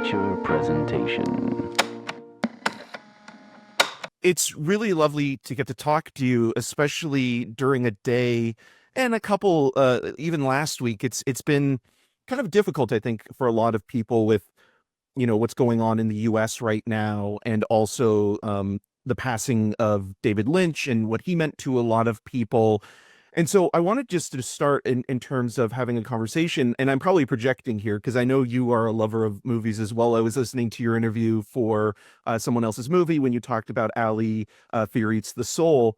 feature presentation. It's really lovely to get to talk to you, especially during a day and a couple, even last week. It's been kind of difficult, I think, for a lot of people with, what's going on in the US right now, and also the passing of David Lynch and what he meant to a lot of people. And so I wanted just to start in terms of having a conversation, and I'm probably projecting here because I know you are a lover of movies as well. I was listening to your interview for someone else's movie when you talked about Ali Fear Eats the Soul.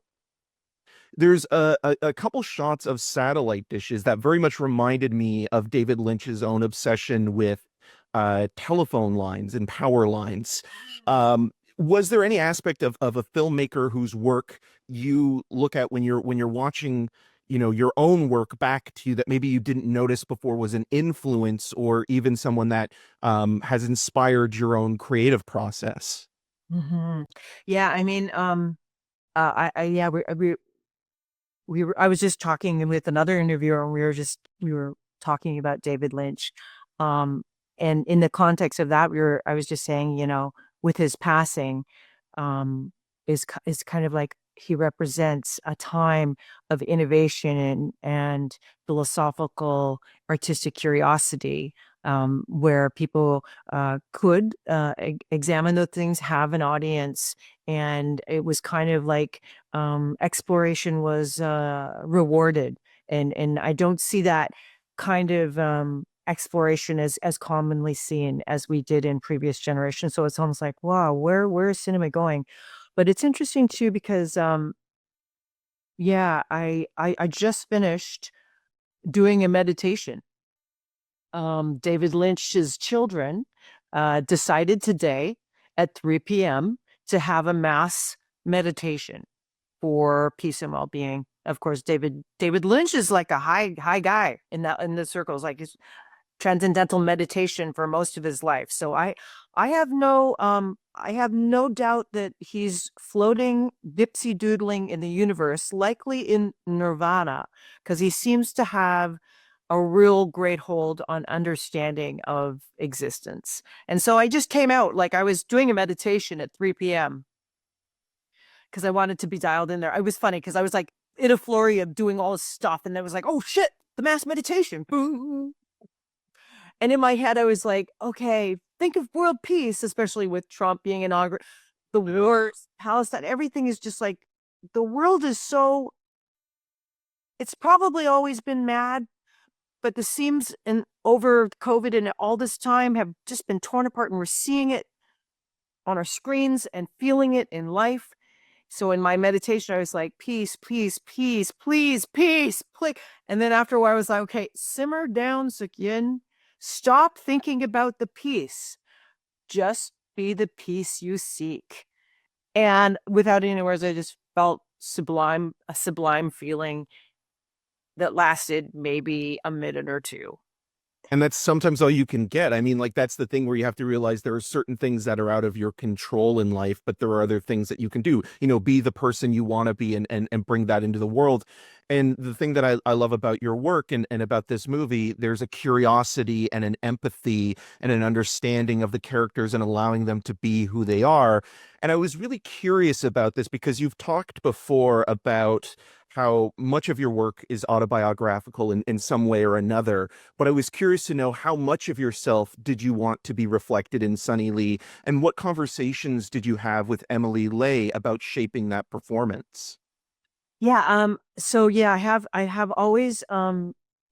There's a couple shots of satellite dishes that very much reminded me of David Lynch's own obsession with telephone lines and power lines. Was there any aspect of a filmmaker whose work you look at when you're watching, your own work back to you that maybe you didn't notice before was an influence, or even someone that has inspired your own creative process? hmm Yeah, I mean, yeah, I was just talking with another interviewer, and we were talking about David Lynch, um, and in the context of that, I was just saying, with his passing, um, is kind of like he represents a time of innovation and philosophical artistic curiosity, where people could examine those things, have an audience, and it was kind of like exploration was rewarded, and I don't see that kind of exploration as commonly seen as we did in previous generations. So it's almost like, wow, where is cinema going? But it's interesting too because yeah, I just finished doing a meditation. David Lynch's children decided today at 3 p.m. to have a mass meditation for peace and well-being. Of course, David Lynch is like a high guy in the circles, like his transcendental meditation for most of his life. So I have no doubt that he's floating dipsy doodling in the universe, likely in nirvana, because he seems to have a real great hold on understanding of existence. And so I just came out, like I was doing a meditation at 3 p.m. because I wanted to be dialed in there. It was funny because I was like in a flurry of doing all this stuff, and then was like, oh shit, the mass meditation. And in my head, I was like, okay, think of world peace, especially with Trump being inaugurated, the wars, Palestine, everything is just like, the world is so, it's probably always been mad, but the seams and over COVID and all this time have just been torn apart, and we're seeing it on our screens and feeling it in life. So in my meditation, I was like, peace, peace, peace, please, peace, please. And then after a while, I was like, okay, simmer down, Sook-Yin. Stop thinking about the peace. Just be the peace you seek. And without any words, I just felt a sublime feeling that lasted maybe a minute or two. And that's sometimes all you can get. I mean, like, that's the thing where you have to realize there are certain things that are out of your control in life, but there are other things that you can do. Be the person you want to be, and bring that into the world. And the thing that I love about your work and about this movie, there's a curiosity and an empathy and an understanding of the characters and allowing them to be who they are. And I was really curious about this because you've talked before about how much of your work is autobiographical in some way or another. But I was curious to know, how much of yourself did you want to be reflected in Sonny Lee, and what conversations did you have with Emily Lay about shaping that performance? Yeah, so yeah, I have always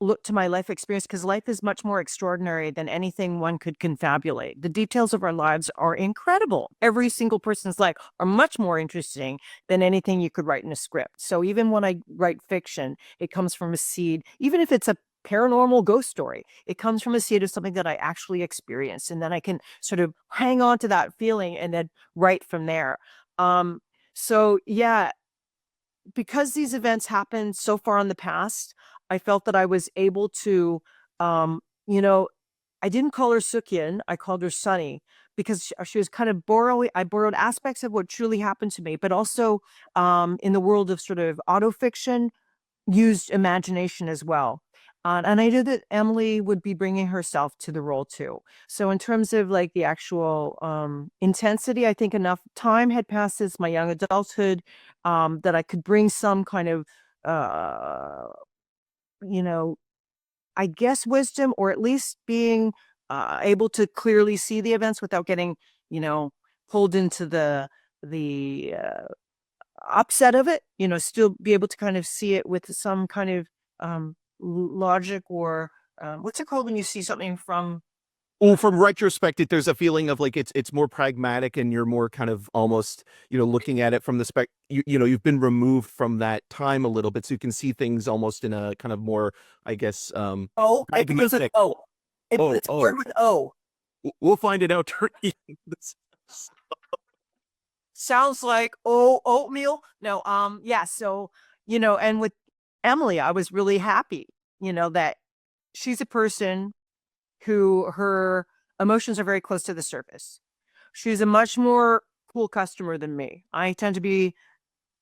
looked to my life experience because life is much more extraordinary than anything one could confabulate. The details of our lives are incredible. Every single person's life are much more interesting than anything you could write in a script. So even when I write fiction, it comes from a seed, even if it's a paranormal ghost story, it comes from a seed of something that I actually experienced. And then I can sort of hang on to that feeling and then write from there. So yeah, because these events happened so far in the past, I felt that I was able to, um, you know, I didn't call her Sook-Yin, I called her Sunny because she was kind of borrowing, I borrowed aspects of what truly happened to me, but also in the world of sort of autofiction, used imagination as well. And I knew that Emily would be bringing herself to the role too. So in terms of like the actual intensity, I think enough time had passed since my young adulthood that I could bring some kind of, uh, you know, I guess wisdom, or at least being able to clearly see the events without getting, you know, pulled into the upset of it. Still be able to kind of see it with some kind of logic, or what's it called when you see something from? Well, from retrospective, there's a feeling of like it's more pragmatic, and you're more kind of almost, looking at it from the you've been removed from that time a little bit, so you can see things almost in a kind of more, I guess, Oh, it begins with pragmatic. O. Oh, It's a oh, word with O. we'll find it out during this. Sounds like oatmeal. No, yeah. So, and with Emily, I was really happy, that she's a person who her emotions are very close to the surface. She's a much more cool customer than me. I tend to be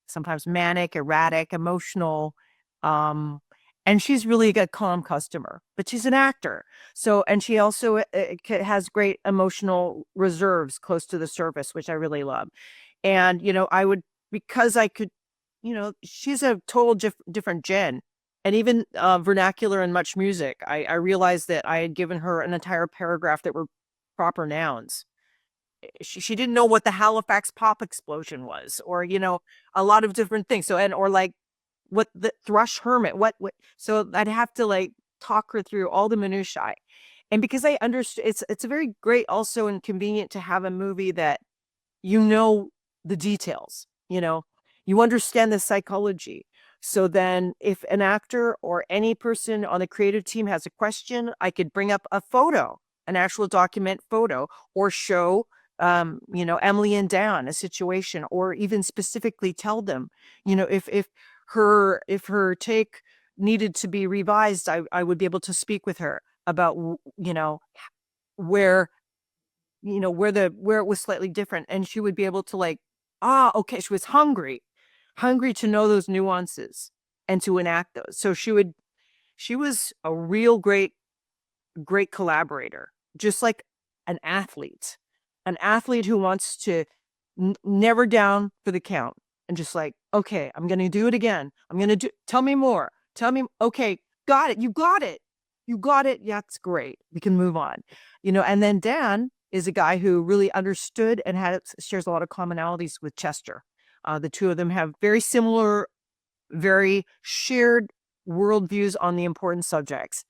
sometimes manic, erratic, emotional. Um, and she's really a calm customer, but she's an actor. So, and she also has great emotional reserves close to the surface, which I really love. And, I would, because I could, she's a total different gen. And even vernacular and much music. I realized that I had given her an entire paragraph that were proper nouns. She didn't know what the Halifax pop explosion was, or a lot of different things. So, or like what the thrush hermit, what so I'd have to like talk her through all the minutiae. And because I understood, it's a very great also and convenient to have a movie that the details, you understand the psychology. So then if an actor or any person on the creative team has a question, I could bring up a photo, an actual document photo, or show Emily and Dan a situation, or even specifically tell them, if her take needed to be revised, I would be able to speak with her about where where it was slightly different, and she would be able to like, okay, she was hungry to know those nuances and to enact those. So she was a real great collaborator, just like an athlete who wants to never down for the count, and just like, okay, I'm going to do it again. Tell me more. Tell me, okay, got it. You got it. You got it. Yeah, that's great. We can move on. And then Dan is a guy who really understood and shares a lot of commonalities with Chester. The two of them have very similar, very shared worldviews on the important subjects.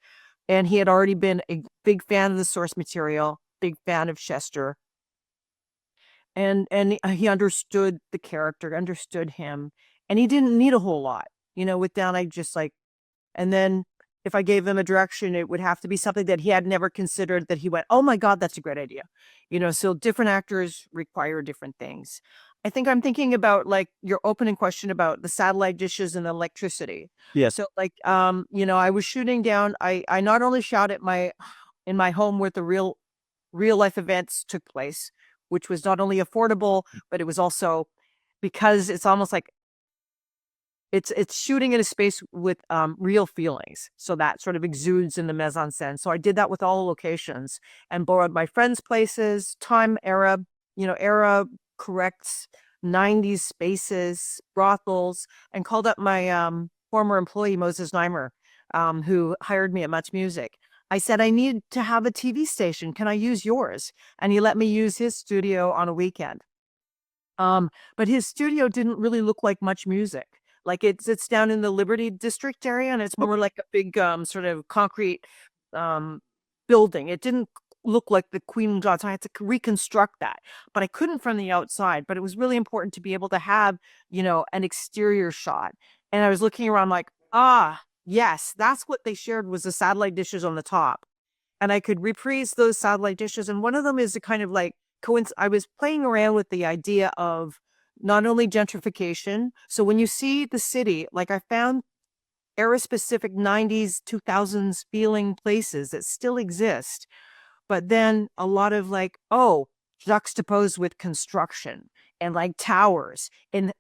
And he had already been a big fan of the source material, big fan of Chester, and he understood the character, understood him, and he didn't need a whole lot. With Dan, I just like, and then if I gave him a direction, it would have to be something that he had never considered, that he went, oh my God, that's a great idea. So different actors require different things. I think I'm thinking about like your opening question about the satellite dishes and electricity. Yes. So like, I was shooting down, I not only shot at in my home where the real life events took place, which was not only affordable, but it was also, because it's almost like it's shooting in a space with real feelings. So that sort of exudes in the mise en scène. So I did that with all the locations and borrowed my friends' places, era corrects 90s spaces, brothels, and called up my former employee, Moses Neimer, who hired me at Much Music. I said, I need to have a TV station. Can I use yours? And he let me use his studio on a weekend. But his studio didn't really look like Much Music. Like it's down in the Liberty District area, and it's more like a big sort of concrete building. It didn't look like the Queen John, so I had to reconstruct that. But I couldn't from the outside. But it was really important to be able to have, an exterior shot. And I was looking around like, yes, that's what they shared, was the satellite dishes on the top. And I could reprise those satellite dishes. And one of them is a kind of like I was playing around with the idea of not only gentrification. So when you see the city, like I found era specific 90s, 2000s feeling places that still exist, but then a lot of like, juxtaposed with construction and like towers and,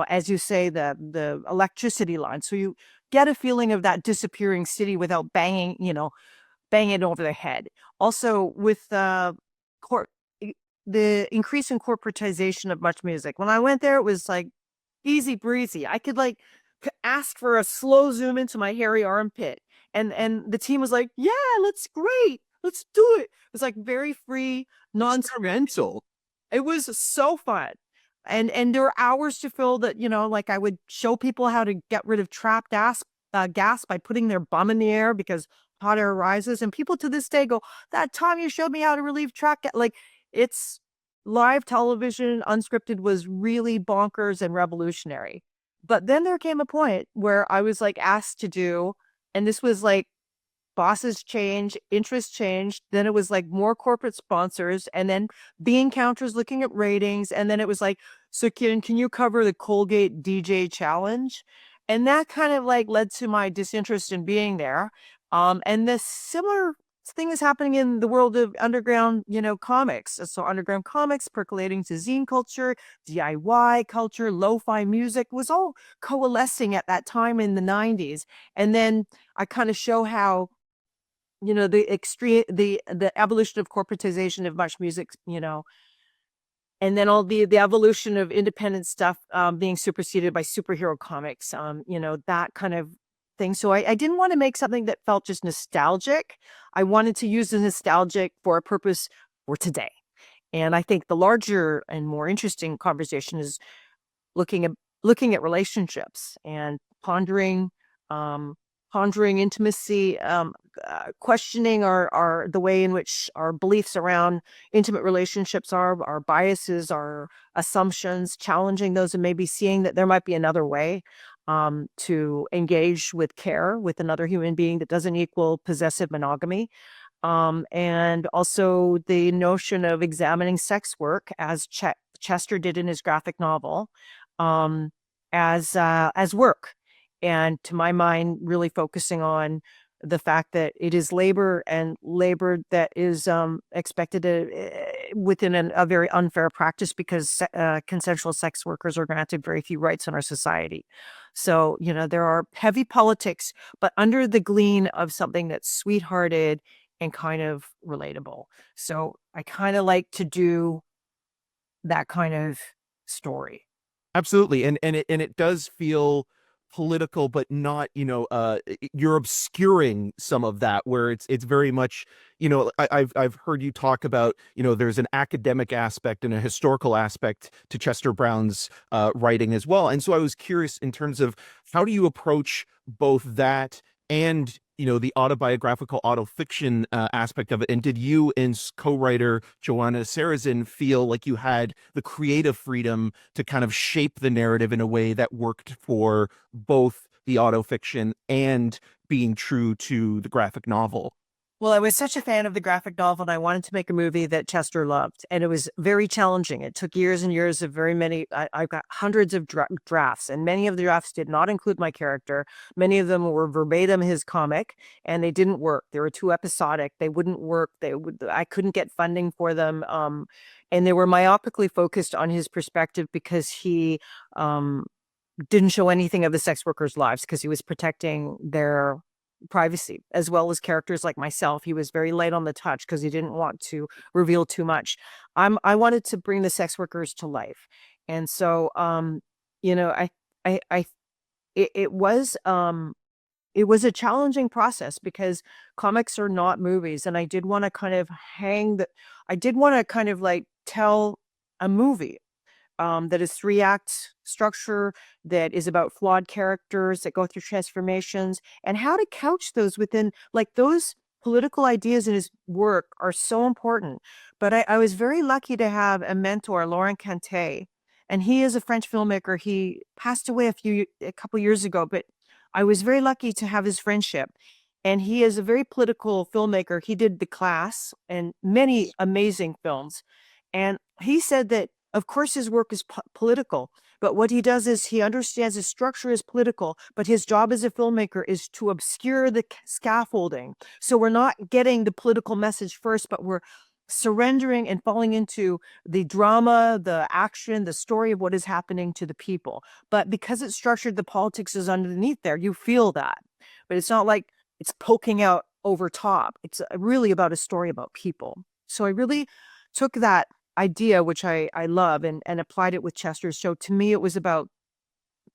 as you say, the electricity line. So you get a feeling of that disappearing city without banging it over the head. Also, with cor- the increase in corporatization of much music, when I went there, it was like easy breezy. I could like ask for a slow zoom into my hairy armpit, and the team was like, "Yeah, let's great, let's do it." It was like very free, Experimental. it was so fun. And there were hours to fill that, like I would show people how to get rid of trapped gas by putting their bum in the air because hot air rises. And people to this day go, that time you showed me how to relieve like it's live television, unscripted was really bonkers and revolutionary. But then there came a point where I was like asked to do, and this was like bosses change, interests changed. Then it was like more corporate sponsors, and then bean counters looking at ratings. And then it was like, so can you cover the Colgate DJ challenge? And that kind of like led to my disinterest in being there. And the similar thing is happening in the world of underground, comics. So underground comics percolating to zine culture, DIY culture, lo-fi music was all coalescing at that time in the 90s. And then I kind of show how the extreme the evolution of corporatization of much music, and then all the evolution of independent stuff being superseded by superhero comics, that kind of thing. So I didn't want to make something that felt just nostalgic. I wanted to use the nostalgic for a purpose for today. And I think the larger and more interesting conversation is looking at relationships and um, pondering intimacy, questioning our the way in which our beliefs around intimate relationships are, our biases, our assumptions, challenging those, and maybe seeing that there might be another way to engage with care with another human being that doesn't equal possessive monogamy. And also the notion of examining sex work, as Chester did in his graphic novel, um, as work, and to my mind, really focusing on the fact that it is labor, and labor that is expected within a very unfair practice, because consensual sex workers are granted very few rights in our society. So there are heavy politics, but under the gleam of something that's sweethearted and kind of relatable. So I kind of like to do that kind of story. Absolutely. And it does feel political, but not, you're obscuring some of that, where it's very much, I've heard you talk about, there's an academic aspect and a historical aspect to Chester Brown's writing as well. And so I was curious in terms of how do you approach both that and the autobiographical autofiction aspect of it. And did you and co-writer Joanna Sarrazin feel like you had the creative freedom to kind of shape the narrative in a way that worked for both the autofiction and being true to the graphic novel? Well, I was such a fan of the graphic novel, and I wanted to make a movie that Chester loved. And it was very challenging. It took years and years of very many, I've got hundreds of drafts, and many of the drafts did not include my character. Many of them were verbatim his comic, and they didn't work. They were too episodic. They wouldn't work. I couldn't get funding for them. And they were myopically focused on his perspective, because he didn't show anything of the sex workers' lives, because he was protecting their privacy, as well as characters like myself. He was very light on the touch because he didn't want to reveal too much. I wanted to bring the sex workers to life. And so I it, it was a challenging process, because comics are not movies, and I did want to kind of like tell a movie that is 3-act structure, that is about flawed characters that go through transformations, and how to couch those within, like, those political ideas in his work are so important. But I was very lucky to have a mentor, Laurent Cantet, and he is a French filmmaker. He passed away a couple years ago, but I was very lucky to have his friendship. And he is a very political filmmaker. He did The Class and many amazing films. And he said that, of course, his work is political, but what he does is he understands the structure is political, but his job as a filmmaker is to obscure the scaffolding. So we're not getting the political message first, but we're surrendering and falling into the drama, the action, the story of what is happening to the people. But because it's structured, the politics is underneath there. You feel that, but it's not like it's poking out over top. It's really about a story about people. So I really took that idea, which I love, and applied it with Chester's show. To me, it was about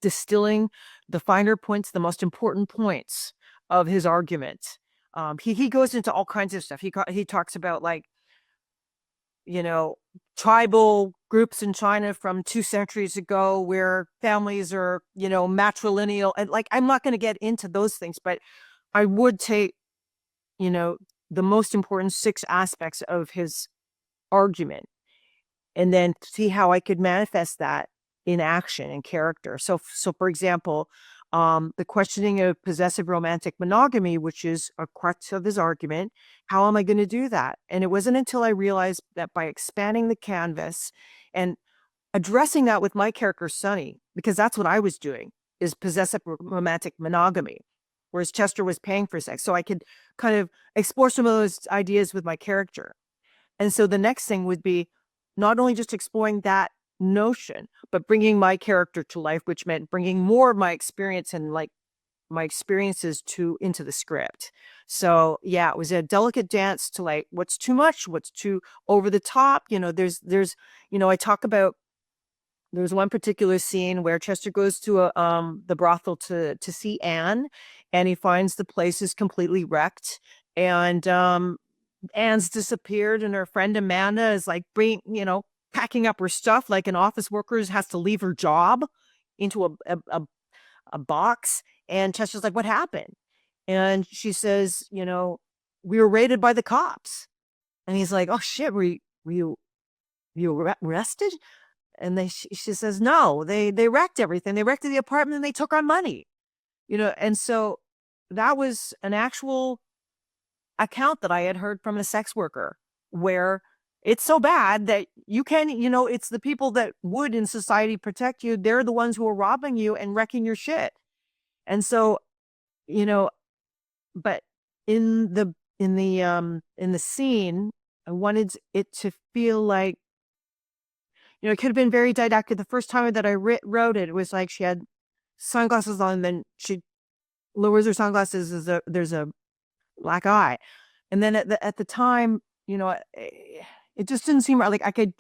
distilling the finer points, the most important points of his argument. He goes into all kinds of stuff. He talks about, like, tribal groups in China from 2 centuries ago where families are, matrilineal. And, like, I'm not going to get into those things, but I would take, the most important 6 aspects of his argument and then see how I could manifest that in action and character. So for example, the questioning of possessive romantic monogamy, which is a crux of his argument, how am I going to do that? And it wasn't until I realized that by expanding the canvas and addressing that with my character, Sonny, because that's what I was doing, is possessive romantic monogamy, whereas Chester was paying for sex. So I could kind of explore some of those ideas with my character. And so the next thing would be not only just exploring that notion, but bringing my character to life, which meant bringing more of my experience and, like, my experiences into the script. So yeah, it was a delicate dance to, like, what's too much, what's too over the top. I talk about, there's one particular scene where Chester goes to the brothel to see Anne, and he finds the place is completely wrecked, and Anne's disappeared, and her friend Amanda is, like, packing up her stuff like an office worker has to leave her job into a box. And Chester's like, "What happened?" And she says, "We were raided by the cops." And he's like, "Oh shit, were you arrested?" And she says, "No, they wrecked everything. They wrecked the apartment and they took our money." And so that was an actual account that I had heard from a sex worker, where it's so bad that you can, it's the people that would in society protect you. They're the ones who are robbing you and wrecking your shit. And so, you know, but in the scene, I wanted it to feel like, it could have been very didactic. The first time that I wrote it, it was like she had sunglasses on, and then she lowers her sunglasses, there's a black eye. And then at the time, it just didn't seem right. Like, I could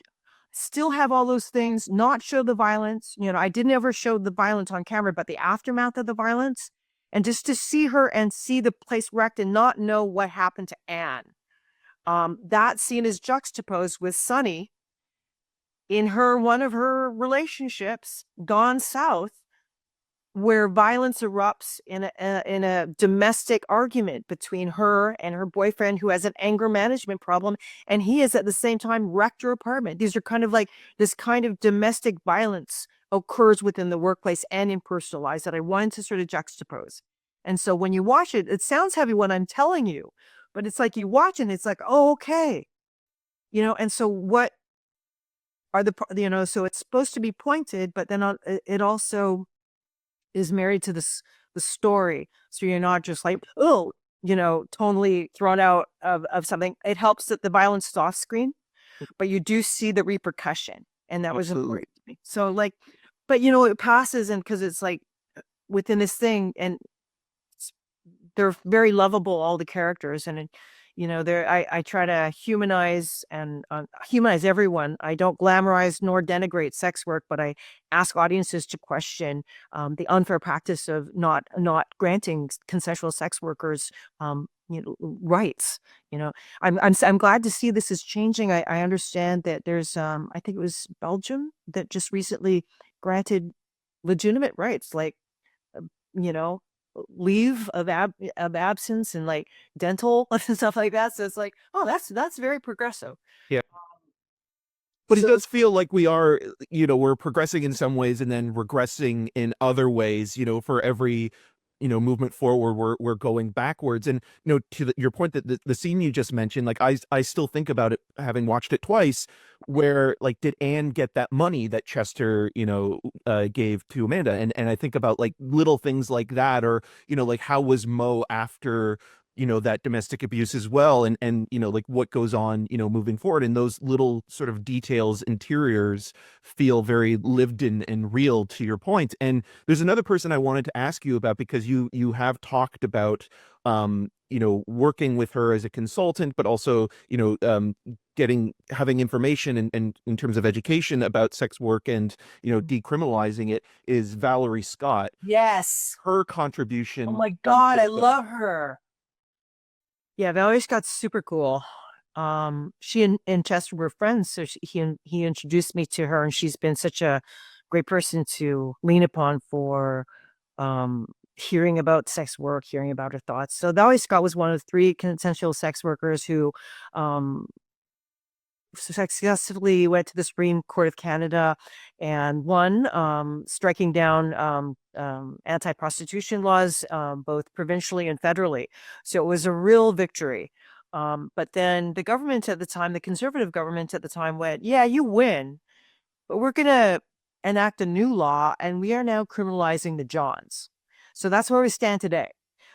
still have all those things, not show the violence. I didn't ever show the violence on camera, but the aftermath of the violence, and just to see her and see the place wrecked and not know what happened to Anne. That scene is juxtaposed with Sunny in one of relationships gone south, where violence erupts in a domestic argument between her and her boyfriend, who has an anger management problem, and he has at the same time wrecked her apartment. These are kind of like, this kind of domestic violence occurs within the workplace and in personal lives that I wanted to sort of juxtapose. And so when you watch it, it sounds heavy when I'm telling you, but it's like you watch it and it's like, oh, okay. And so what are so it's supposed to be pointed, but then it also is married to the story. So you're not just like, oh, tonally thrown out of something. It helps that the violence is off screen, but you do see the repercussion. And that was important to me. So, like, but it passes, and because it's like within this thing, and they're very lovable, all the characters. And I try to humanize and humanize everyone. I don't glamorize nor denigrate sex work, but I ask audiences to question the unfair practice of not granting consensual sex workers rights. I'm glad to see this is changing. I understand that there's I think it was Belgium that just recently granted legitimate rights, like leave of absence and, like, dental and stuff like that. So it's like, oh, that's very progressive. Yeah. But it So does feel like we are, we're progressing in some ways and then regressing in other ways. For every, movement forward, we're going backwards. And to your point, that the scene you just mentioned, like, I still think about it, having watched it twice, where, like, did Anne get that money that Chester gave to Amanda? And I think about, like, little things like that, or like, how was Mo after that domestic abuse as well, and like what goes on moving forward, and those little sort of details, interiors, feel very lived in and real, to your point. And there's another person I wanted to ask you about, because you have talked about working with her as a consultant, but also having information and in terms of education about sex work and decriminalizing it, is Valerie Scott. Yes. Her Oh contribution. my God, I love her. Yeah, Valerie Scott's super cool. She and Chester were friends, so he introduced me to her, and she's been such a great person to lean upon for hearing about sex work, hearing about her thoughts. So Valerie Scott was one of 3 consensual sex workers who um successfully went to the Supreme Court of Canada and won, striking down anti-prostitution laws, both provincially and federally. So it was a real victory. But then the government at the time, the conservative government at the time, went, "Yeah, you win, but we're going to enact a new law, and we are now criminalizing the Johns." So that's where we stand today.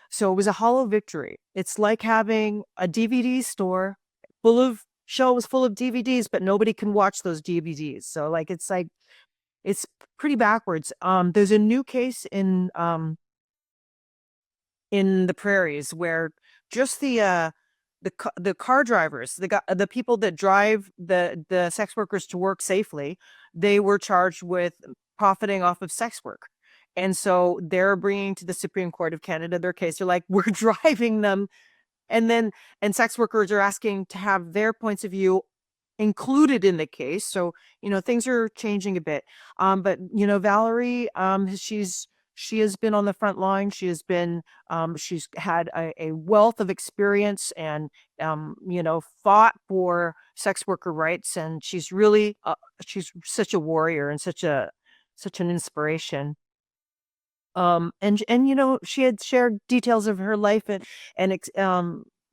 So it was a hollow victory. It's like having a DVD store full of shows full of DVDs, but nobody can watch those DVDs. So it's pretty backwards. There's a new case in the prairies where just the car drivers, the people that drive the sex workers to work safely, they were charged with profiting off of sex work. And so they're bringing to the Supreme Court of Canada their case. They're like, we're driving them, and sex workers are asking to have their points of view included in the case. So, things are changing a bit. But Valerie, she has been on the front line. She's had a wealth of experience, and fought for sex worker rights. And she's really, she's such a warrior and such an inspiration. And she had shared details of her life and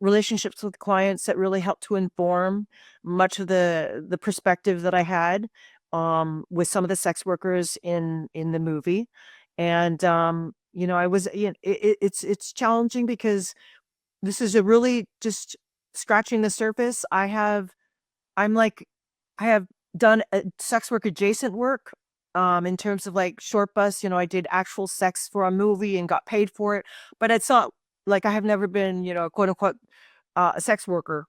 relationships with clients that really helped to inform much of the perspective that I had with some of the sex workers in the movie. And I was it's challenging because this is a really just scratching the surface. I'm like, I have done sex work adjacent work, in terms of like short bus. I did actual sex for a movie and got paid for it, but it's not like I have never been, quote unquote, a sex worker.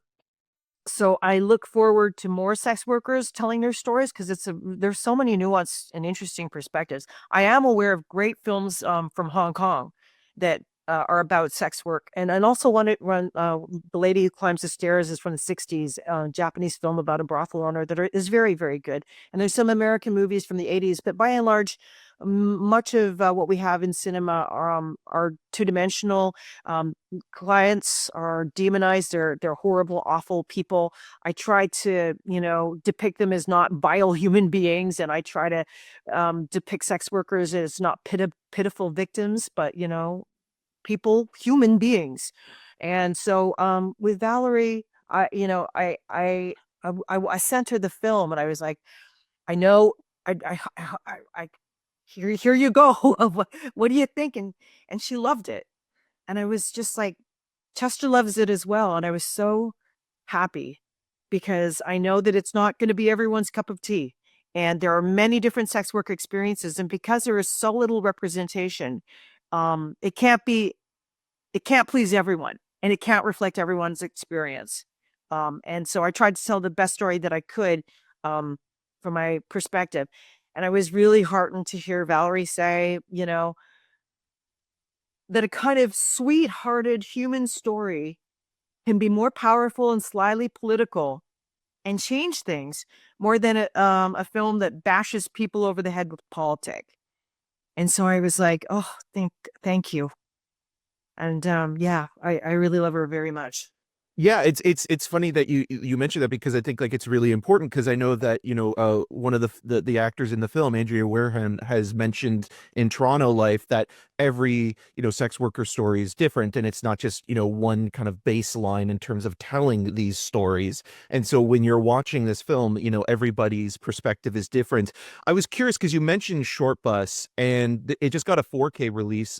So I look forward to more sex workers telling their stories, because there's so many nuanced and interesting perspectives. I am aware of great films from Hong Kong that are about sex work, and also one The Lady Who Climbs the Stairs is from the 60s, Japanese film about a brothel owner is very, very good. And there's some American movies from the 80s, but by and large, much of what we have in cinema are two-dimensional. Clients are demonized. They're horrible, awful people. I try to, depict them as not vile human beings, and I try to depict sex workers as not pitiful victims, but people, human beings. And so with Valerie, I sent her the film, and I was like, I know, I here you go. What do you think? And she loved it. And I was just like, Chester loves it as well. And I was so happy, because I know that it's not going to be everyone's cup of tea. And there are many different sex work experiences. And because there is so little representation, it can't please everyone, and it can't reflect everyone's experience. And so I tried to tell the best story that I could, from my perspective. And I was really heartened to hear Valerie say, that a kind of sweet-hearted human story can be more powerful and slyly political and change things more than a film that bashes people over the head with politics. And so I was like, oh, thank you. And yeah, I really love her very much. Yeah, it's funny that you mentioned that, because I think like it's really important, because I know that one of the actors in the film, Andrea Wareham, has mentioned in Toronto Life that every sex worker story is different, and it's not just one kind of baseline in terms of telling these stories. And so when you're watching this film, everybody's perspective is different. I was curious because you mentioned Short Bus, and it just got a 4K release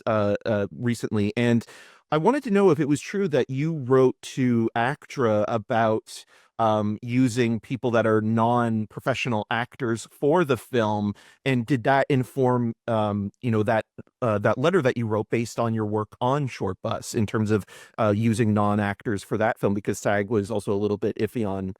recently, and I wanted to know if it was true that you wrote to ACTRA about using people that are non-professional actors for the film, and did that inform that letter that you wrote based on your work on Short Bus in terms of using non-actors for that film? Because SAG was also a little bit iffy on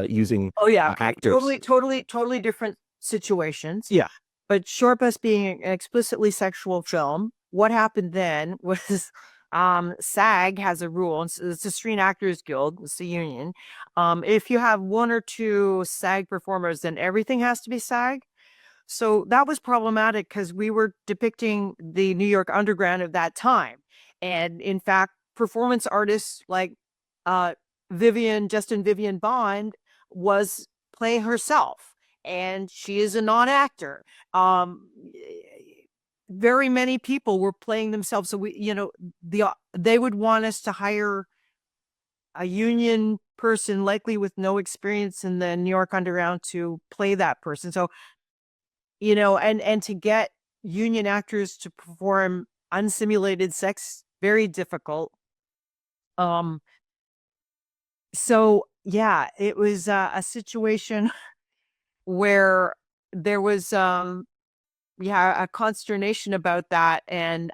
using Oh yeah, okay. actors. Totally different situations. Yeah. But Short Bus being an explicitly sexual film, what happened then was SAG has a rule. It's the Screen Actors Guild, it's the union. If you have one or two SAG performers, then everything has to be SAG. So that was problematic because we were depicting the New York underground of that time. And in fact, performance artists like uh, Justin Vivian Bond was playing herself, and she is a non-actor. Very many people were playing themselves. So they would want us to hire a union person, likely with no experience in the New York underground, to play that person. So and to get union actors to perform unsimulated sex, very difficult. So yeah, it was a situation where there was a consternation about that, and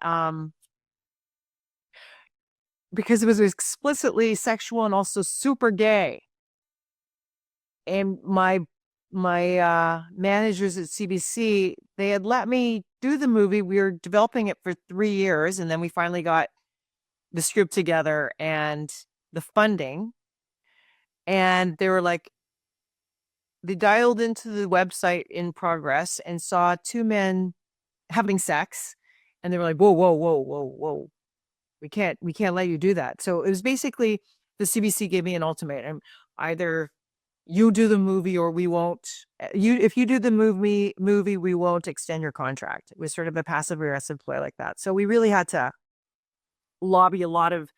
because it was explicitly sexual and also super gay. And my managers at CBC, they had let me do the movie. We were developing it for 3 years, and then we finally got the script together and the funding. And they were like, they dialed into the website in progress and saw two men having sex, and they were like, whoa, whoa, whoa, whoa, whoa. We can't let you do that. So it was basically, the CBC gave me an ultimatum: either you do the movie or we won't. If you do the movie, we won't extend your contract. It was sort of a passive aggressive play like that. So we really had to lobby a lot of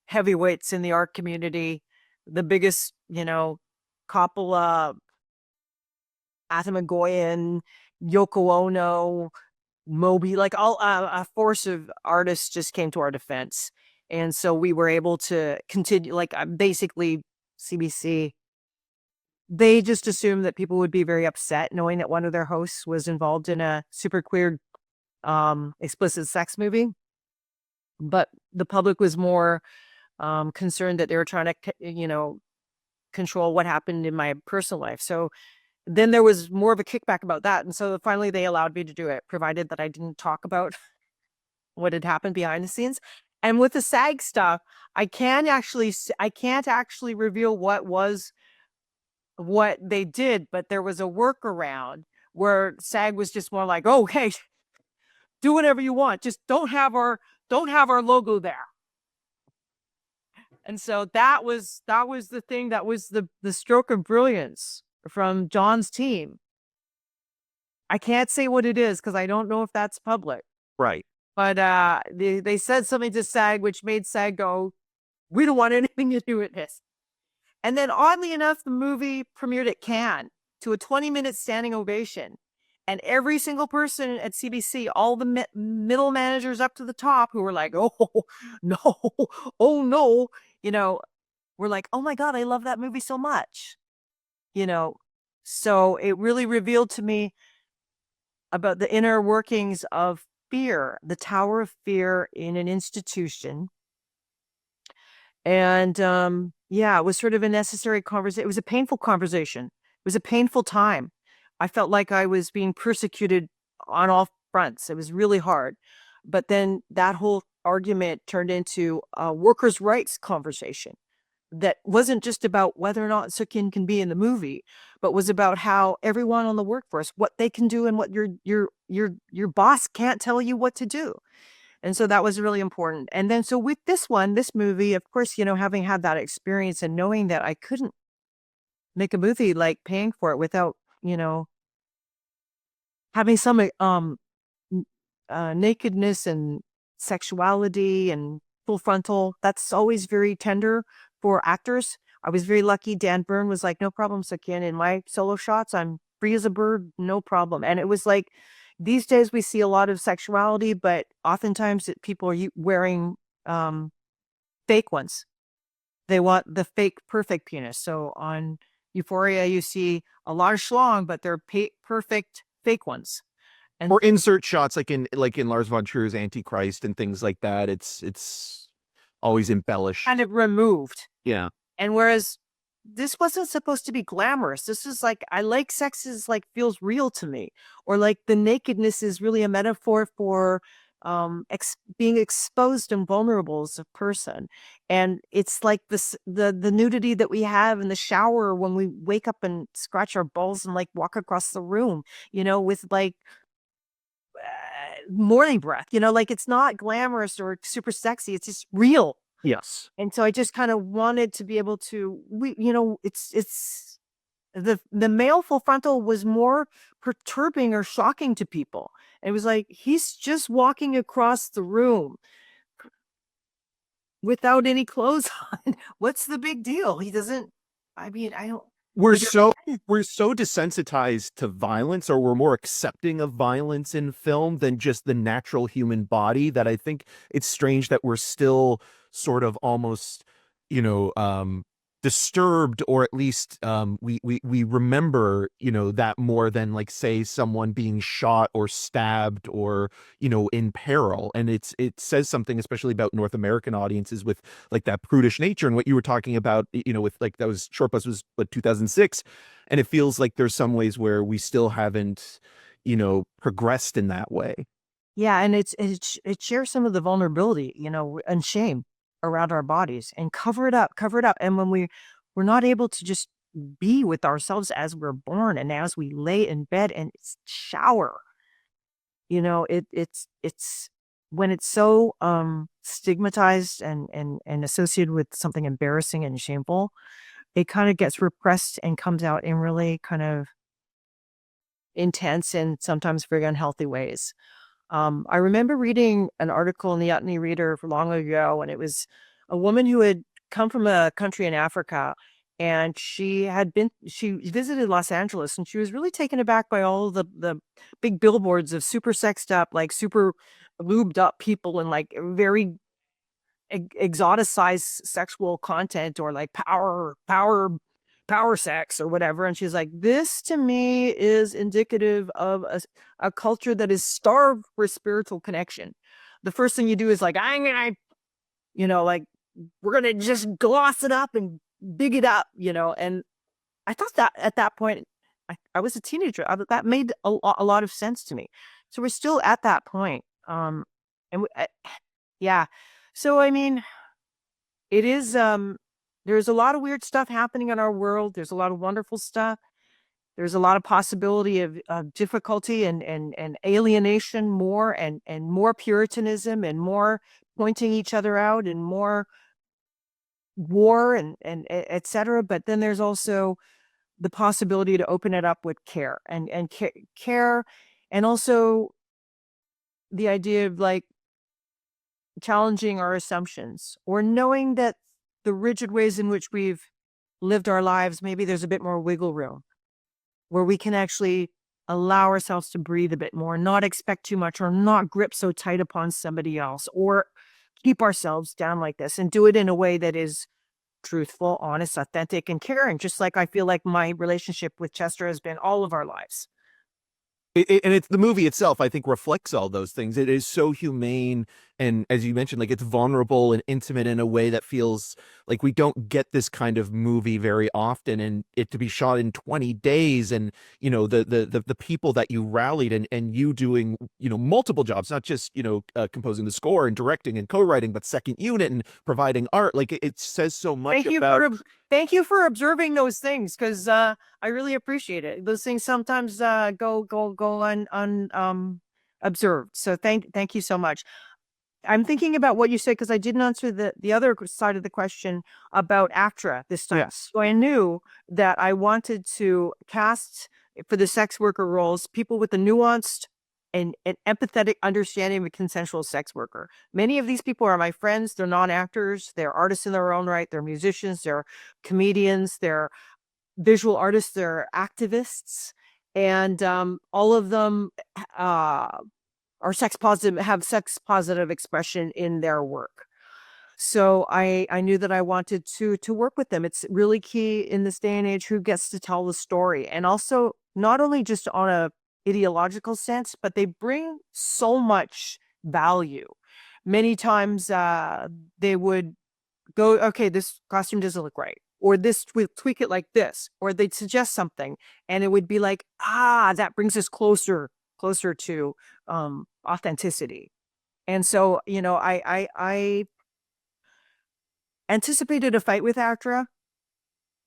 heavyweights in the art community. The biggest, Coppola, Atamagoyan, Yoko Ono, Moby, like all a force of artists just came to our defense. And so we were able to continue, like basically CBC, they just assumed that people would be very upset knowing that one of their hosts was involved in a super queer, explicit sex movie. But the public was more concerned that they were trying to, control what happened in my personal life. So then there was more of a kickback about that. And so finally they allowed me to do it, provided that I didn't talk about what had happened behind the scenes. And with the SAG stuff, I can't actually reveal what they did, but there was a workaround where SAG was just more like, oh, hey, do whatever you want. Just don't have our logo there. And so that was the thing, that was the stroke of brilliance from John's team. I can't say what it is because I don't know if that's public. Right. But they said something to SAG, which made SAG go, we don't want anything to do with this. And then oddly enough, the movie premiered at Cannes to a 20-minute standing ovation. And every single person at CBC, all the middle managers up to the top, who were like, oh, no, oh, no, were like, oh my God, I love that movie so much. So it really revealed to me about the inner workings of fear, the tower of fear in an institution. And it was sort of a necessary conversation. It was a painful conversation. It was a painful time. I felt like I was being persecuted on all fronts. It was really hard. But then that whole argument turned into a workers' rights conversation that wasn't just about whether or not Sook-Yin can be in the movie, but was about how everyone on the workforce, what they can do and what your boss can't tell you what to do. And so that was really important. And then so with this movie, of course, having had that experience and knowing that I couldn't make a movie, like paying for it without, having some nakedness and sexuality and full frontal, that's always very tender for actors. I was very lucky. Dan Byrne was like, no problem, Sook-Yin. In my solo shots, I'm free as a bird, no problem. And it was like, these days we see a lot of sexuality, but oftentimes people are wearing fake ones. They want the fake perfect penis. So on Euphoria, you see a lot of schlong, but they're perfect fake ones. And Or insert shots like in Lars von Trier's Antichrist and things like that. It's always embellished. kind of removed. Yeah. And whereas this wasn't supposed to be glamorous. This is like, I like sex is like feels real to me. Or like the nakedness is really a metaphor for being exposed and vulnerable as a person. And it's like the nudity that we have in the shower when we wake up and scratch our balls and like walk across the room, with like morning breath, like it's not glamorous or super sexy. It's just real. Yes. And so I just kind of wanted to be able to, it's the male full frontal was more perturbing or shocking to people. It was like, he's just walking across the room without any clothes on. What's the big deal? He doesn't, I mean, I don't. We're so desensitized to violence, or we're more accepting of violence in film than just the natural human body, that I think it's strange that we're still sort of almost, disturbed, or at least we remember, that more than, like, say, someone being shot or stabbed or, in peril. And it says something, especially about North American audiences, with like that prudish nature, and what you were talking about, with like, that was Short Bus was what, 2006. And it feels like there's some ways where we still haven't, progressed in that way. Yeah, and it shares some of the vulnerability, and shame around our bodies, and cover it up, cover it up. And when we're not able to just be with ourselves as we're born, and as we lay in bed and shower, it's when it's so stigmatized and associated with something embarrassing and shameful, it kind of gets repressed and comes out in really kind of intense and sometimes very unhealthy ways. I remember reading an article in the Utne Reader for long ago, and it was a woman who had come from a country in Africa, and she visited Los Angeles, and she was really taken aback by all of the big billboards of super sexed up, like super lubed up people, and like very exoticized sexual content, or like power sex or whatever. And she's like, this to me is indicative of a culture that is starved for spiritual connection. The first thing you do is like, I'm gonna, like, we're gonna just gloss it up and big it up, and I thought that at that point, I was a teenager, that made a lot of sense to me. So we're still at that point. And yeah. So, I mean, it is, there's a lot of weird stuff happening in our world. There's a lot of wonderful stuff. There's a lot of possibility of difficulty and alienation, more and more Puritanism, and more pointing each other out, and more war and et cetera. But then there's also the possibility to open it up with care and care, and also the idea of like challenging our assumptions, or knowing that the rigid ways in which we've lived our lives, maybe there's a bit more wiggle room where we can actually allow ourselves to breathe a bit more, not expect too much, or not grip so tight upon somebody else, or keep ourselves down like this, and do it in a way that is truthful, honest, authentic, and caring, just like I feel like my relationship with Chester has been all of our lives. And it's the movie itself, I think, reflects all those things. It is so humane, and as you mentioned, like, it's vulnerable and intimate in a way that feels like we don't get this kind of movie very often. And it to be shot in 20 days, and the people that you rallied, and you doing multiple jobs, not just composing the score and directing and co-writing, but second unit and providing art. Like, it says so much about. Thank you for observing those things, because I really appreciate it. Those things sometimes go observed. So thank you so much. I'm thinking about what you said, because I didn't answer the other side of the question about ACTRA this time. Yes. So I knew that I wanted to cast for the sex worker roles people with a nuanced and an empathetic understanding of a consensual sex worker. Many of these people are my friends. They're non-actors. They're artists in their own right. They're musicians. They're comedians. They're visual artists. They're activists. And all of them are sex positive, have sex positive expression in their work. So I knew that I wanted to work with them. It's really key in this day and age who gets to tell the story. And also not only just on a ideological sense, but they bring so much value. Many times they would go, okay, this costume doesn't look right. Or this, we tweak it like this, or they'd suggest something, and it would be like, that brings us closer to authenticity. And so, I anticipated a fight with ACTRA.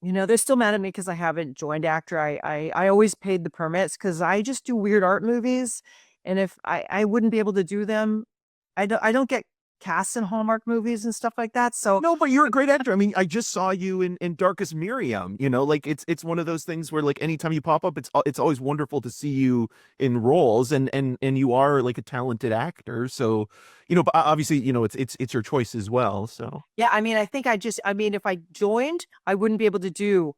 They're still mad at me because I haven't joined ACTRA. I always paid the permits because I just do weird art movies, and if I wouldn't be able to do them, I don't get cast in Hallmark movies and stuff like that. So No, but you're a great actor. I mean, I just saw you in Darkest Miriam. Like it's one of those things where like anytime you pop up, it's always wonderful to see you in roles, and you are like a talented actor. So, but obviously, it's your choice as well. So yeah, I mean, if I joined, I wouldn't be able to do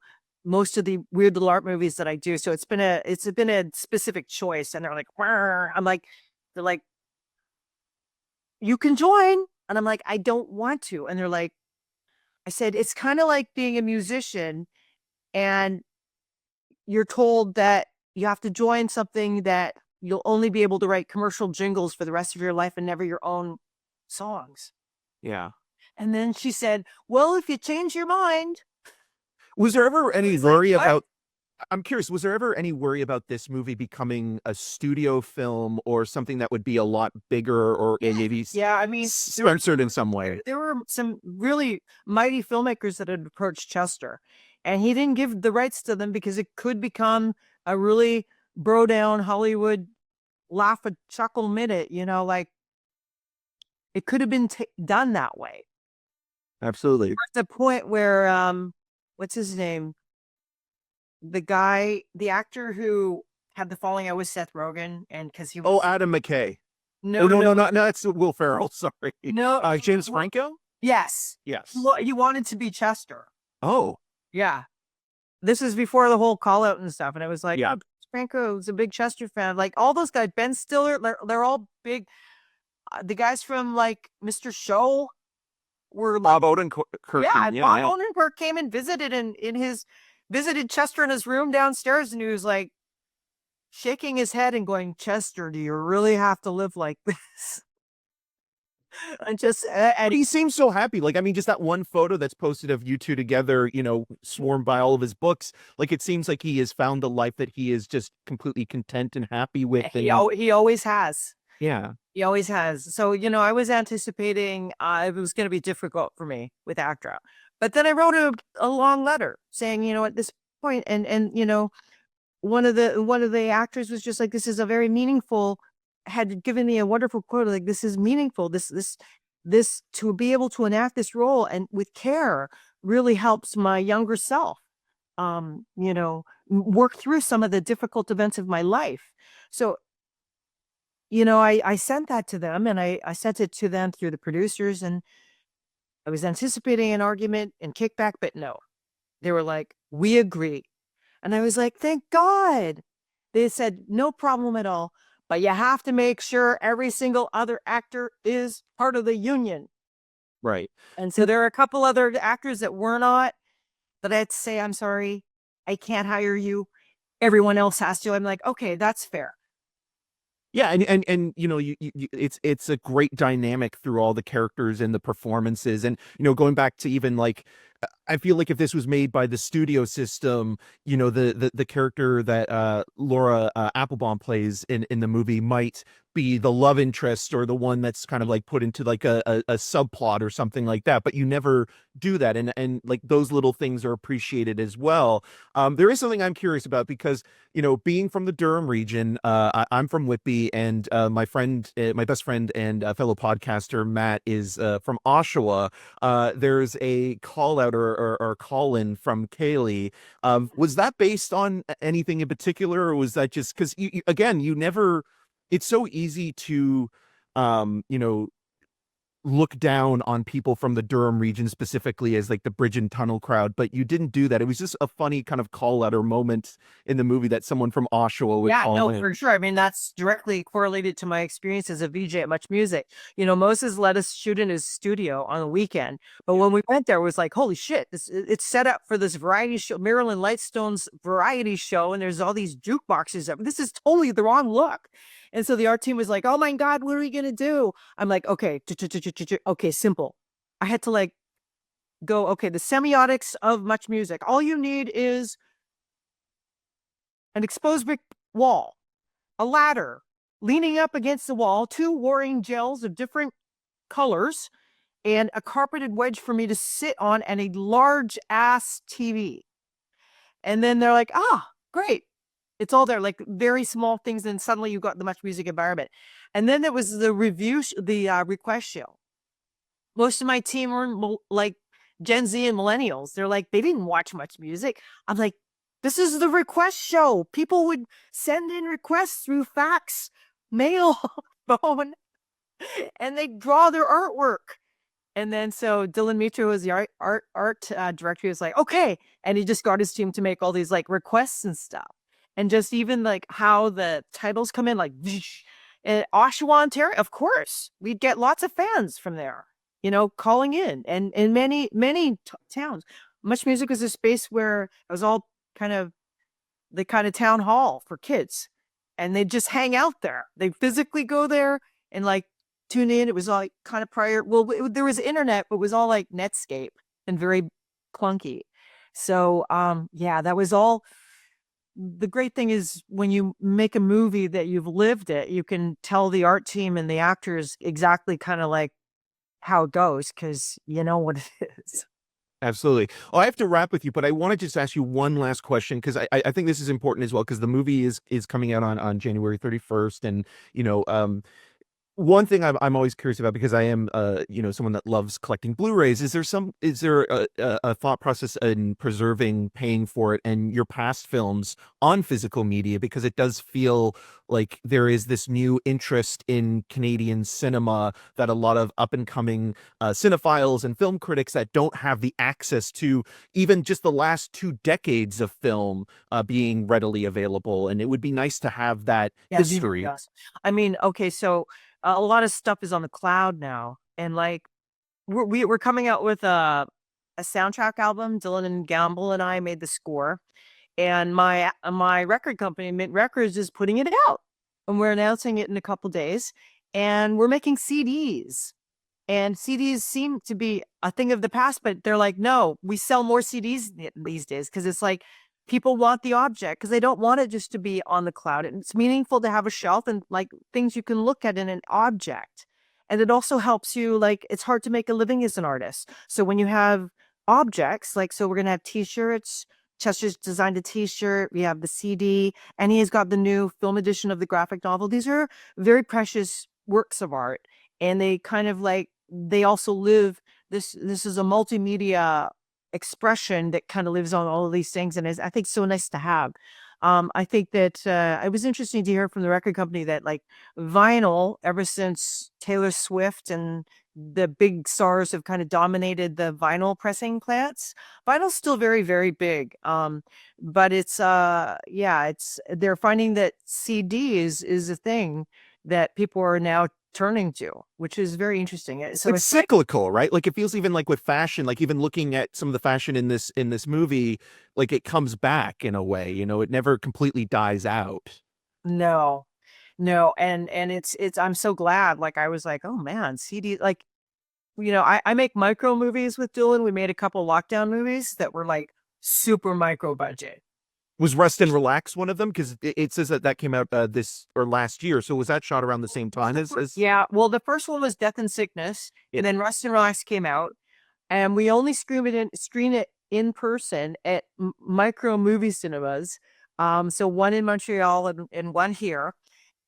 most of the weird little art movies that I do. So it's been a specific choice, and they're like, they're like, you can join, and I'm like, I don't want to, and they're like, I said, it's kind of like being a musician, and you're told that you have to join something that you'll only be able to write commercial jingles for the rest of your life and never your own songs. yeah. And then she said, well, if you change your mind. Was there ever any was like, worry "What?" about? I'm curious. Was there ever any worry about this movie becoming a studio film or something that would be a lot bigger or maybe Yeah, I mean, censored in some way? there were some really mighty filmmakers that had approached Chester, and he didn't give the rights to them because it could become a really bro down Hollywood laugh a chuckle minute, like it could have been done that way. Absolutely. At the point where what's his name? The actor who had the falling out with Seth Rogen, and because he was Adam McKay. no, Oh, no, no, no, that's Will Ferrell. Sorry. no, James Franco? yes, Yes. he wanted to be Chester. Oh, Yeah, this is before the whole call out and stuff, and it was like, yeah. oh, Franco's a big Chester fan. Like all those guys, Ben Stiller, they're all big. The guys from like Mr. Show were Bob Odenkirk. yeah, Yeah, Bob yeah. Odenkirk came and visited visited Chester in his room downstairs, and he was like shaking his head and going, Chester, do you really have to live like this? And And he seems so happy. Like, I mean, just that one photo that's posted of you two together, swarmed by all of his books. Like, it seems like he has found a life that he is just completely content and happy with. he, And he always has. yeah. He always has. So, I was anticipating it was going to be difficult for me with ACTRA. But then I wrote a long letter saying, at this point, and one of the actors was just like, this is a very meaningful, had given me a wonderful quote, like, this is meaningful. This to be able to enact this role and with care really helps my younger self, work through some of the difficult events of my life. So, I sent that to them, and I sent it to them through the producers, and I was anticipating an argument and kickback, but no, they were like, we agree. And I was like, thank God. They said, no problem at all, but you have to make sure every single other actor is part of the union. Right. And so there are a couple other actors that were not, that I had to say, I'm sorry, I can't hire you. Everyone else has to. I'm like, okay, that's fair. Yeah, and it's a great dynamic through all the characters and the performances, and going back to even like I feel like if this was made by the studio system, the character that Laura Applebaum plays in the movie might be the love interest or the one that's kind of like put into like a subplot or something like that, but you never do that, and like those little things are appreciated as well. There is something I'm curious about because being from the Durham region, I'm from Whitby, and my best friend and fellow podcaster Matt is from Oshawa. There's a call out or call in from Kaylee. Was that based on anything in particular, or was that just because again, you never? It's so easy to, look down on people from the Durham region specifically as like the bridge and tunnel crowd, but you didn't do that. It was just a funny kind of call out or moment in the movie that someone from Oshawa would Yeah, call no, in. for sure. I mean, that's directly correlated to my experience as a VJ at Much Music. Moses let us shoot in his studio on the weekend, but when we went there, it was like, holy shit, it's set up for this variety show, Marilyn Lightstone's variety show, and there's all these jukeboxes. This is totally the wrong look. And so the art team was like, oh my God, what are we gonna do? I'm like, okay, okay, simple. I had to like go, okay, the semiotics of Much Music. All you need is an exposed brick wall, a ladder leaning up against the wall, two warring gels of different colors, and a carpeted wedge for me to sit on, and a large ass TV. And then they're like, great. It's all there, like very small things. And suddenly you got the Much Music environment. And then there was the request show. Most of my team were like Gen Z and millennials. They're like, they didn't watch Much Music. I'm like, this is the request show. People would send in requests through fax, mail, phone, and they draw their artwork. And then so Dylan Mitra was the art director. He was like, okay. And he just got his team to make all these like requests and stuff. And just even like how the titles come in, like Oshawa, Ontario, of course, we'd get lots of fans from there, calling in, and in many towns. Much Music was a space where it was all kind of the kind of town hall for kids, and they'd just hang out there. They physically go there and like tune in. It was all like kind of prior. Well, there was internet, but it was all like Netscape and very clunky. So, yeah, that was all. The great thing is when you make a movie that you've lived it, you can tell the art team and the actors exactly kind of like how it goes, because you know what it is. Absolutely. Oh, I have to wrap with you, but I want to just ask you one last question because I think this is important as well because the movie is coming out on January 31st, and one thing I'm always curious about because I am someone that loves collecting Blu-rays. Is there a thought process in preserving, paying for it, and your past films on physical media, because it does feel like there is this new interest in Canadian cinema that a lot of up and coming cinephiles and film critics that don't have the access to even just the last 2 decades of film being readily available, and it would be nice to have that history. Yes. I mean, okay, so a lot of stuff is on the cloud now, and like we're coming out with a soundtrack album. Dylan and Gamble and I made the score, and my record company, Mint Records, is putting it out, and we're announcing it in a couple days, and we're making CDs. And CDs seem to be a thing of the past, but they're like, no, we sell more CDs these days because it's like people want the object because they don't want it just to be on the cloud. And it's meaningful to have a shelf and like things you can look at in an object. And it also helps you, like, it's hard to make a living as an artist. So when you have objects, like, so we're going to have t-shirts. Chester's designed a t-shirt. We have the CD, and he has got the new film edition of the graphic novel. These are very precious works of art. And they kind of like, they also live, this is a multimedia expression that kind of lives on all of these things, and is, I think, so nice to have. I think that it was interesting to hear from the record company that like vinyl, ever since Taylor Swift and the big stars have kind of dominated the vinyl pressing plants, vinyl's still very, very big. But it's they're finding that CD is a thing that people are now turning to, which is very interesting. So it's cyclical, right? Like it feels even like with fashion, like even looking at some of the fashion in this movie, like it comes back in a way, it never completely dies out. No, and it's I'm so glad. Like I was like, oh man, CD, like, I make micro movies with Dylan. We made a couple lockdown movies that were like super micro budget. Was Rest and Relax one of them? Because it says that came out this or last year. So was that shot around the same time as? Yeah, well, the first one was Death and Sickness, and then Rest and Relax came out, and we only screen it in person at micro movie cinemas. So one in Montreal and one here.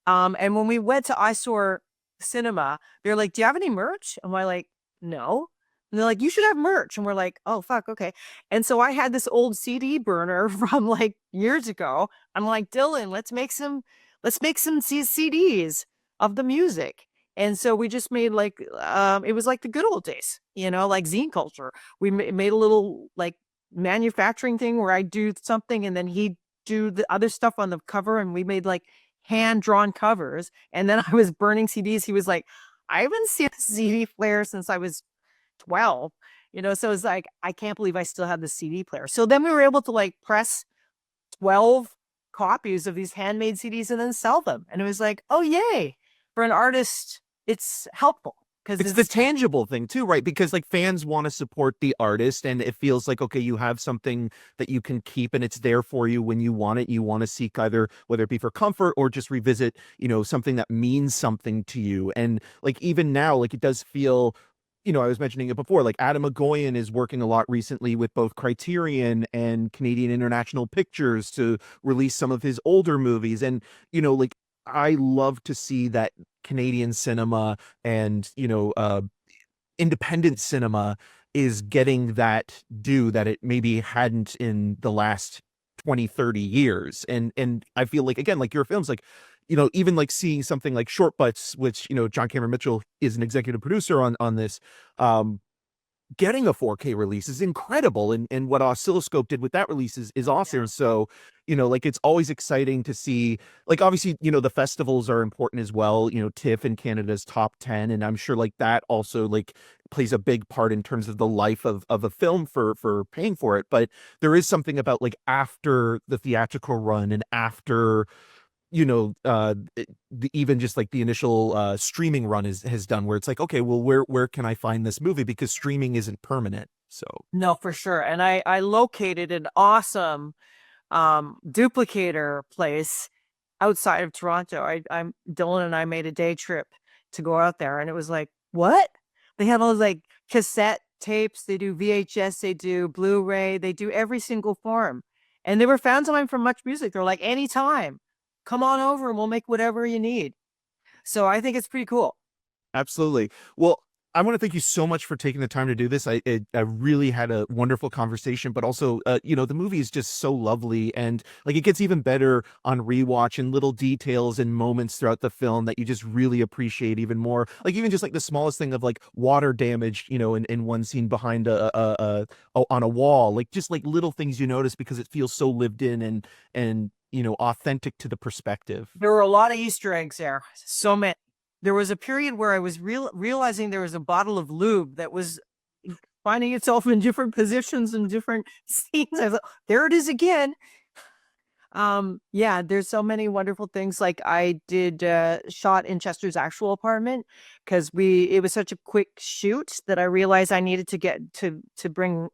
And when we went to Eyesore Cinema, they're like, "Do you have any merch?" And we're like, "No." And they're like, "You should have merch." And we're like, "Oh, fuck, okay." And so I had this old CD burner from like years ago. I'm like, "Dylan, let's make some CDs of the music." And so we just made like it was like the good old days, like zine culture. We made a little like manufacturing thing where I do something and then he'd do the other stuff on the cover, and we made like hand drawn covers. And then I was burning CDs. He was like, I haven't seen a CD player since I was 12, so it's like, I can't believe I still have the CD player. So then we were able to like press 12 copies of these handmade CDs and then sell them. And it was like, oh, yay. For an artist, it's helpful. Because It's the tangible thing too, right? Because like fans want to support the artist, and it feels like, okay, you have something that you can keep and it's there for you when you want it. You want to seek either whether it be for comfort or just revisit, something that means something to you. And like even now, like it does feel, I was mentioning it before, like Adam McGoyan is working a lot recently with both Criterion and Canadian International Pictures to release some of his older movies. And, like I love to see that Canadian cinema and, independent cinema is getting that due that it maybe hadn't in the last 20, 30 years. And I feel like, again, like your films, like, even like seeing something like Short Butts, which, John Cameron Mitchell is an executive producer on this, getting a 4K release is incredible. And what Oscilloscope did with that release is awesome. Yeah. So, like it's always exciting to see, like obviously, the festivals are important as well. TIFF in Canada's top 10. And I'm sure like that also like plays a big part in terms of the life of a film for paying for it. But there is something about like after the theatrical run and after even just like the initial streaming run has done, where it's like, okay, well, where can I find this movie, because streaming isn't permanent. So No, for sure. And I located an awesome duplicator place outside of Toronto. I'm Dylan and I made a day trip to go out there, and it was like, what? They have all those like cassette tapes, they do VHS, they do Blu-ray, they do every single form. And they were fans of mine from Much Music. They're like, anytime, come on over and we'll make whatever you need. So I think it's pretty cool. absolutely. Well, I want to thank you so much for taking the time to do this. I really had a wonderful conversation, but also, the movie is just so lovely, and like it gets even better on rewatch, and little details and moments throughout the film that you just really appreciate even more. Like even just like the smallest thing of like water damage, in one scene behind on a wall, like just like little things you notice because it feels so lived in and authentic to the perspective. There were a lot of Easter eggs there. So many. There was a period where I was realizing there was a bottle of lube that was finding itself in different positions and different scenes. I thought, there it is again. Yeah, there's so many wonderful things. Like I did shot in Chester's actual apartment because it was such a quick shoot that I realized I needed to get to bring,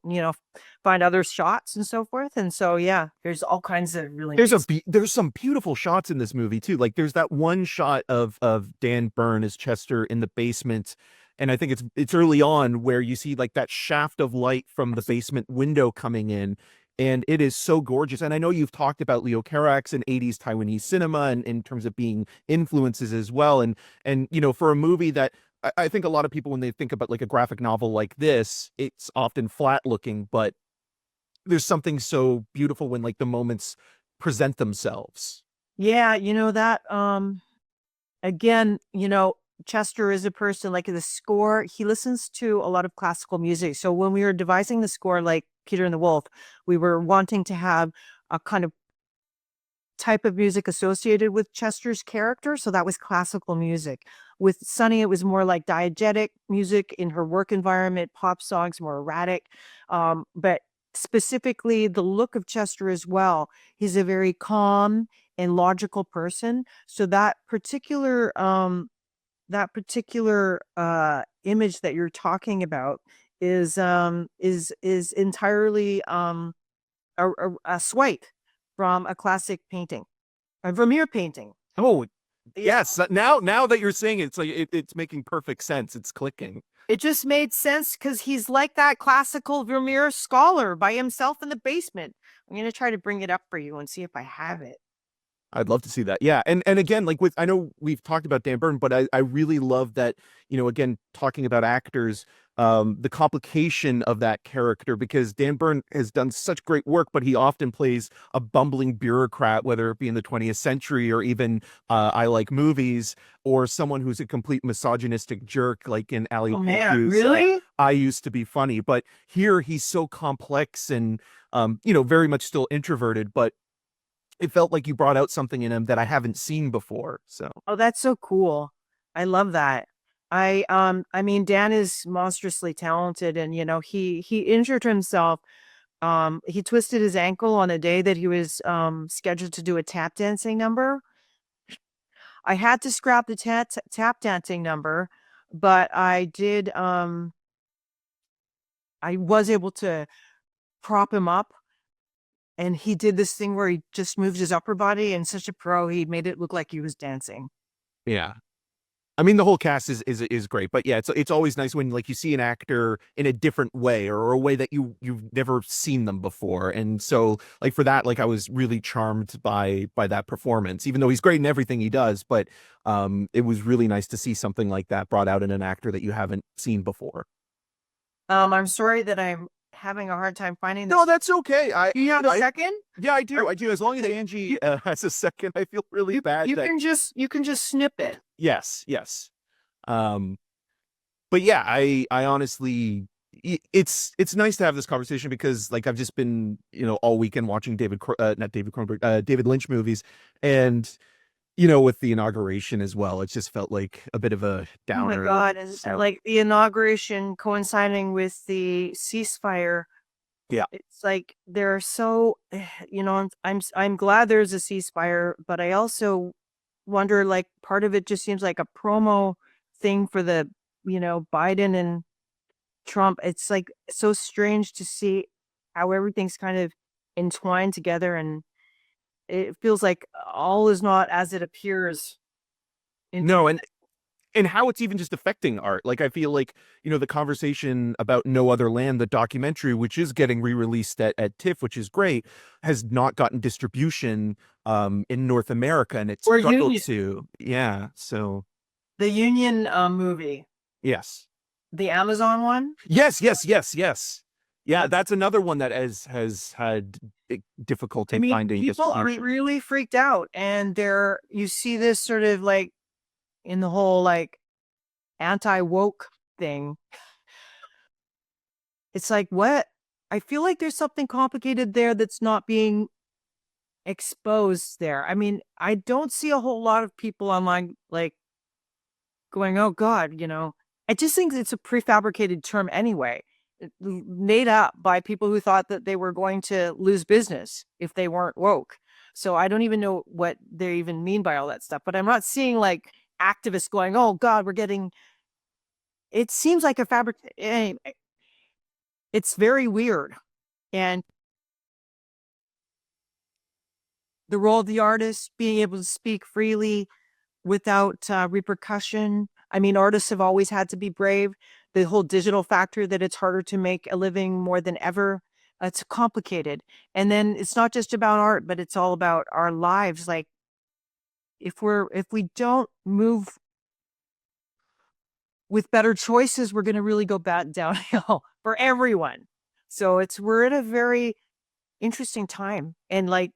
find other shots and so forth. And so yeah, there's all kinds of really There's some beautiful shots in this movie too. Like there's that one shot of Dan Byrne as Chester in the basement, and I think it's early on where you see like that shaft of light from the basement window coming in, and it is so gorgeous. And I know you've talked about Leo Carax and 80s Taiwanese cinema and in terms of being influences as well. And for a movie that I think a lot of people, when they think about like a graphic novel like this, it's often flat looking, but there's something so beautiful when like the moments present themselves. Yeah, that again, Chester is a person like the score, he listens to a lot of classical music. So when we were devising the score, like Peter and the Wolf, we were wanting to have a kind of type of music associated with Chester's character. So that was classical music. With Sunny, it was more like diegetic music in her work environment, pop songs, more erratic. But specifically, the look of Chester as well, he's a very calm and logical person. So that particular image that you're talking about is entirely a swipe from a classic painting, a Vermeer painting. Oh, Yeah. yes. Now that you're saying it, it's like it's making perfect sense. It's clicking. It just made sense because he's like that classical Vermeer scholar by himself in the basement. I'm going to try to bring it up for you and see if I have it. I'd love to see that. Yeah. And again, like with I know we've talked about Dan Burton, but I really love that, again, talking about actors, the complication of that character, because Dan Burton has done such great work, but he often plays a bumbling bureaucrat, whether it be in the 20th century or even I Like Movies, or someone who's a complete misogynistic jerk, like in Ali Oh man, Who's really? I Used to Be Funny. But here he's so complex and very much still introverted, but it felt like you brought out something in him that I haven't seen before. So Oh, that's so cool. I love that. I mean, Dan is monstrously talented, and he injured himself. He twisted his ankle on a day that he was scheduled to do a tap dancing number. I had to scrap the tap dancing number, but I was able to prop him up, and he did this thing where he just moved his upper body, and such a pro, he made it look like he was dancing. yeah. I mean, the whole cast is great, but yeah, it's always nice when like you see an actor in a different way, or a way that you've never seen them before. And so like for that, like I was really charmed by that performance, even though he's great in everything he does. But it was really nice to see something like that brought out in an actor that you haven't seen before. I'm sorry that I'm having a hard time finding this. No, that's okay. Do you have a second? Yeah, I do. I do. As long as Angie has a second, I feel really bad. You can just snip it. Yes, yes. Um, but yeah, I honestly, it's nice to have this conversation, because like I've just been all weekend watching not David Cronenberg, David Lynch movies, and with the inauguration as well, it just felt like a bit of a downer. Oh my God. And So, like the inauguration coinciding with the ceasefire. yeah. It's like they're so, I'm glad there's a ceasefire, but I also wonder, like, part of it just seems like a promo thing for the, Biden and Trump. It's like so strange to see how everything's kind of entwined together, and it feels like all is not as it appears. No, and how it's even just affecting art. Like I feel like, the conversation about No Other Land, the documentary, which is getting re-released at TIFF, which is great, has not gotten distribution in North America, and it's Or struggled Union. to. Yeah. So The Union movie, yes. the Amazon one. Yes, yes, yes, yes. Yeah, that's another one that has had difficulty I mean, finding people are distribution. really freaked out, and you see this sort of like in the whole like anti-woke thing. It's like, what? I feel like there's something complicated there that's not being exposed there. I mean, I don't see a whole lot of people online like going, "Oh God," I just think it's a prefabricated term anyway, made up by people who thought that they were going to lose business if they weren't woke. So I don't even know what they even mean by all that stuff. But I'm not seeing like activists going, "Oh God, we're getting." It seems like a fabric. Anyway, it's very weird, and the role of the artist being able to speak freely without repercussion. I mean, artists have always had to be brave. The whole digital factor that it's harder to make a living more than ever. It's complicated. And then it's not just about art, but it's all about our lives. Like if we don't move with better choices, we're going to really go bad downhill for everyone. So we're at a very interesting time. And like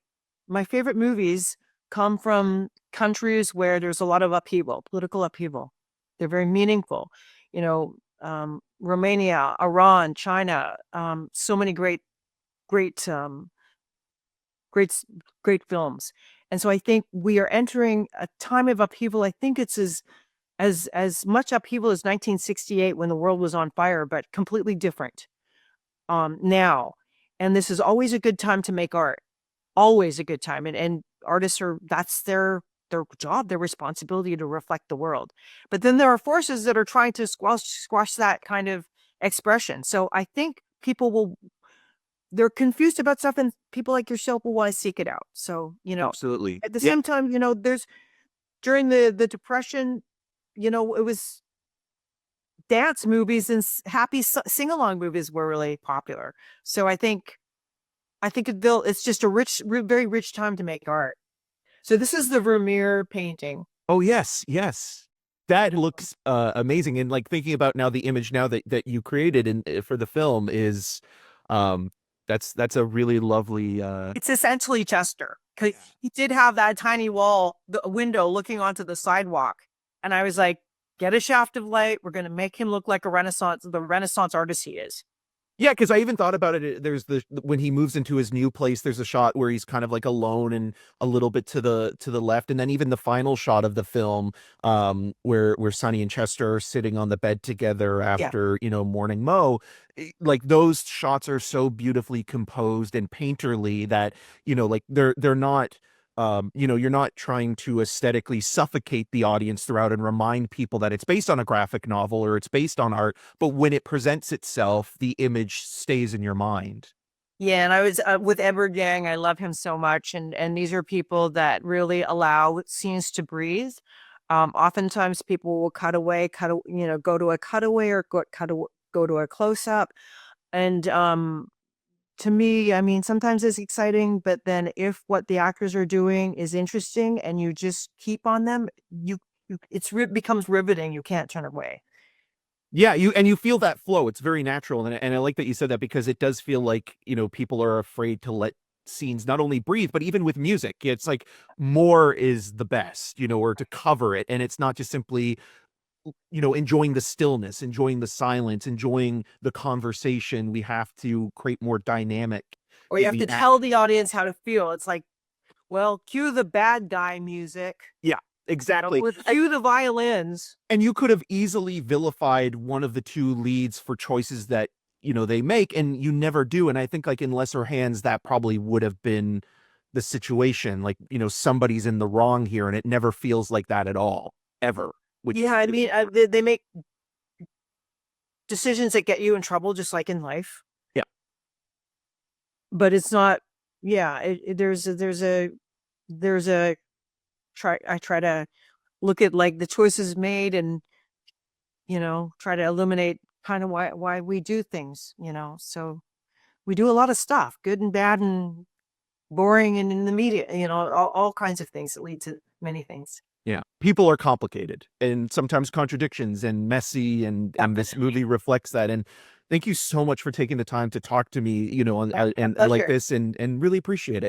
my favorite movies come from countries where there's a lot of upheaval, political upheaval. They're very meaningful. Romania, Iran, China, so many great, great, great films. And so I think we are entering a time of upheaval. I think it's as much upheaval as 1968 when the world was on fire, but completely different now. And this is always a good time to make art. Always a good time. And artists that's their job, their responsibility to reflect the world. But then there are forces that are trying to squash that kind of expression. So I think they're confused about stuff, and people like yourself will want to seek it out. So, Absolutely. at the Yeah. same time, there's during the Depression, it was dance movies and happy sing-along movies were really popular. So I think it's just a very rich time to make art. So this is the Vermeer painting. Oh yes, yes. That looks amazing. And like thinking about now the image now that you created for the film is um that's a really lovely It's essentially Chester. 'Cause he did have that tiny the window looking onto the sidewalk. And I was like, get a shaft of light. We're going to make him look like the Renaissance artist he is. Yeah, because I even thought about it. There's when he moves into his new place, there's a shot where he's kind of like alone and a little bit to the left, and then even the final shot of the film, where Sonny and Chester are sitting on the bed together after mourning Mo. Like those shots are so beautifully composed and painterly that like they're not. You're not trying to aesthetically suffocate the audience throughout and remind people that it's based on a graphic novel or it's based on art, but when it presents itself, the image stays in your mind. Yeah, and I was with Edward Yang. I love him so much, and these are people that really allow scenes to breathe. Oftentimes, people will go to a cutaway or go to a close up, and to me, I mean, sometimes it's exciting, but then if what the actors are doing is interesting and you just keep on them, becomes riveting. You can't turn away. Yeah, you feel that flow. It's very natural, and I like that you said that because it does feel like people are afraid to let scenes not only breathe, but even with music, it's like more is the best, or to cover it, and it's not just simply enjoying the stillness, enjoying the silence, enjoying the conversation. We have to create more dynamic. Or you have to tell the audience how to feel. It's like, well, cue the bad guy music. Yeah, exactly. Cue the violins. And you could have easily vilified one of the two leads for choices that, they make, and you never do. And I think like in lesser hands, that probably would have been the situation. Like, somebody's in the wrong here, and it never feels like that at all, ever. Yeah, I mean, they make decisions that get you in trouble, just like in life. Yeah. But it's not, yeah, I try to look at like the choices made and, try to illuminate kind of why we do things, so we do a lot of stuff, good and bad and boring and in the media, all kinds of things that lead to many things. Yeah. People are complicated and sometimes contradictions and messy, and this movie reflects that. And thank you so much for taking the time to talk to me, and like this, and really appreciate it.